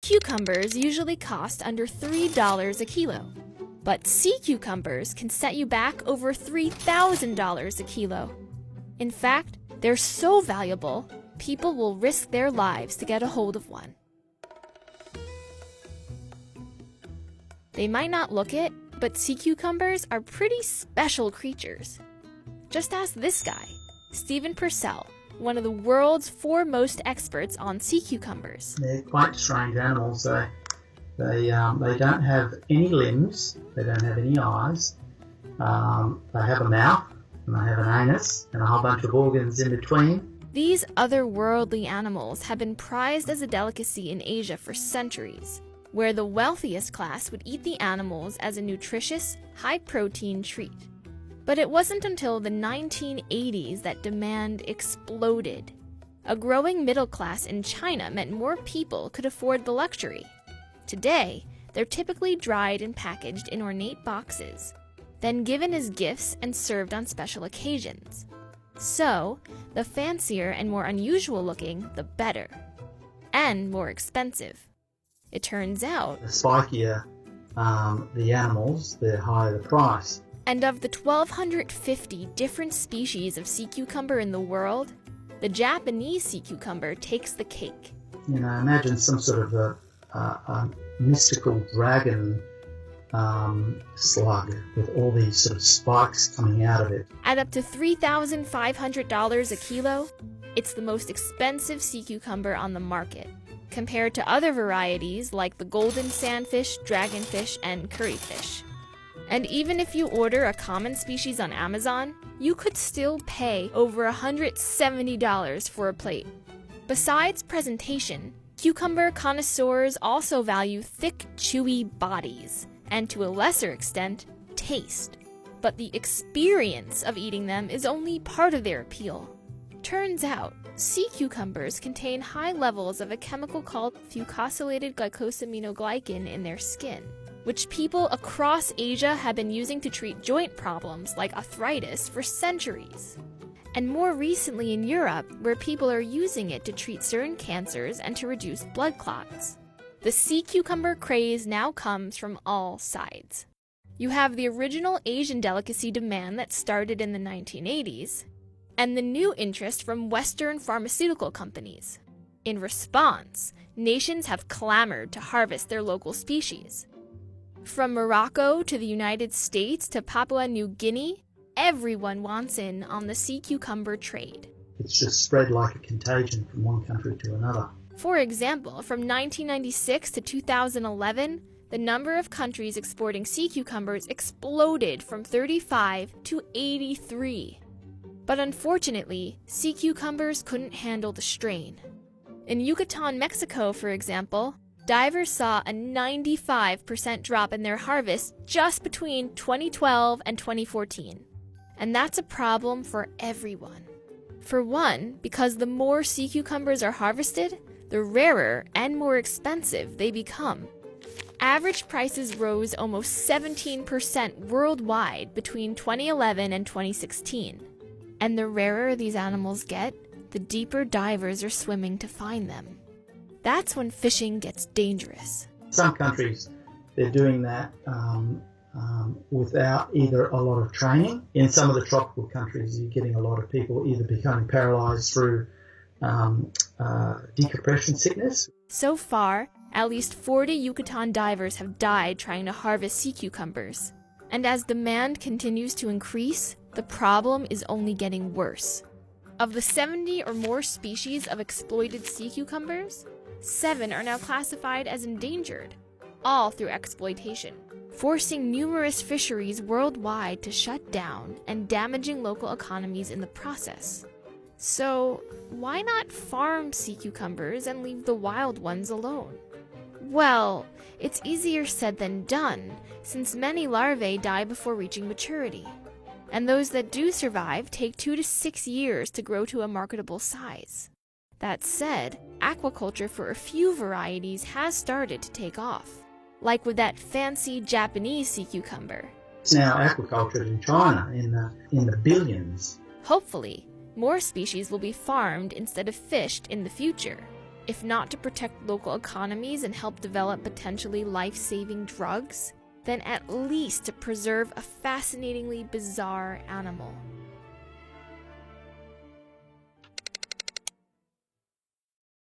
Cucumbers usually cost under $3 a kilo, but sea cucumbers can set you back over $3,000 a kilo. In fact, they're so valuable, people will risk their lives to get a hold of one. They might not look it, but sea cucumbers are pretty special creatures. Just ask this guy, Stephen Purcell, one of the world's foremost experts on sea cucumbers. They're quite strange animals. They don't have any limbs, they don't have any eyes, they have a mouth, and they have an anus, and a whole bunch of organs in between. These otherworldly animals have been prized as a delicacy in Asia for centuries, where the wealthiest class would eat the animals as a nutritious, high-protein treat. But it wasn't until the 1980s that demand exploded. A growing middle class in China meant more people could afford the luxury. Today, they're typically dried and packaged in ornate boxes, then given as gifts and served on special occasions. So, the fancier and more unusual looking, the better. And more expensive. It turns out, The spikier the animals, the higher the price. and of the 1,250 different species of sea cucumber in the world, the Japanese sea cucumber takes the cake. You know, imagine some sort of a mystical dragon slug with all these sort of spikes coming out of it. At up to $3,500 a kilo, it's the most expensive sea cucumber on the market, compared to other varieties like the golden sandfish, dragonfish, and curryfish. And even if you order a common species on Amazon, you could still pay over $170 for a plate. Besides presentation, cucumber connoisseurs also value thick, chewy bodies, and to a lesser extent, taste. But the experience of eating them is only part of their appeal. Turns out, sea cucumbers contain high levels of a chemical called fucosylated glycosaminoglycan in their skin, which people across Asia have been using to treat joint problems like arthritis for centuries. And more recently in Europe, where people are using it to treat certain cancers and to reduce blood clots. The sea cucumber craze now comes from all sides. You have the original Asian delicacy demand that started in the 1980s, and the new interest from Western pharmaceutical companies. In response, nations have clamored to harvest their local species. From Morocco to the United States to Papua New Guinea, everyone wants in on the sea cucumber trade. It's just spread like a contagion from one country to another. For example, from 1996 to 2011, the number of countries exporting sea cucumbers exploded from 35 to 83. But unfortunately, sea cucumbers couldn't handle the strain. In Yucatan, Mexico, for example, divers saw a 95% drop in their harvest just between 2012 and 2014. And that's a problem for everyone. For one, because the more sea cucumbers are harvested, the rarer and more expensive they become. Average prices rose almost 17% worldwide between 2011 and 2016. And the rarer these animals get, the deeper divers are swimming to find them. That's when fishing gets dangerous. Some countries, they're doing that without either a lot of training. In some of the tropical countries, you're getting a lot of people either becoming paralyzed through decompression sickness. So far, at least 40 Yucatan divers have died trying to harvest sea cucumbers. And as demand continues to increase, the problem is only getting worse. Of the 70 or more species of exploited sea cucumbers, 7 are now classified as endangered, all through exploitation, forcing numerous fisheries worldwide to shut down and damaging local economies in the process. So, why not farm sea cucumbers and leave the wild ones alone? Well, it's easier said than done, since many larvae die before reaching maturity. And those that do survive take 2 to 6 years to grow to a marketable size. That said, aquaculture for a few varieties has started to take off, like with that fancy Japanese sea cucumber. It's now aquaculture in China in the billions. Hopefully, more species will be farmed instead of fished in the future. If not to protect local economies and help develop potentially life-saving drugs, then at least to preserve a fascinatingly bizarre animal.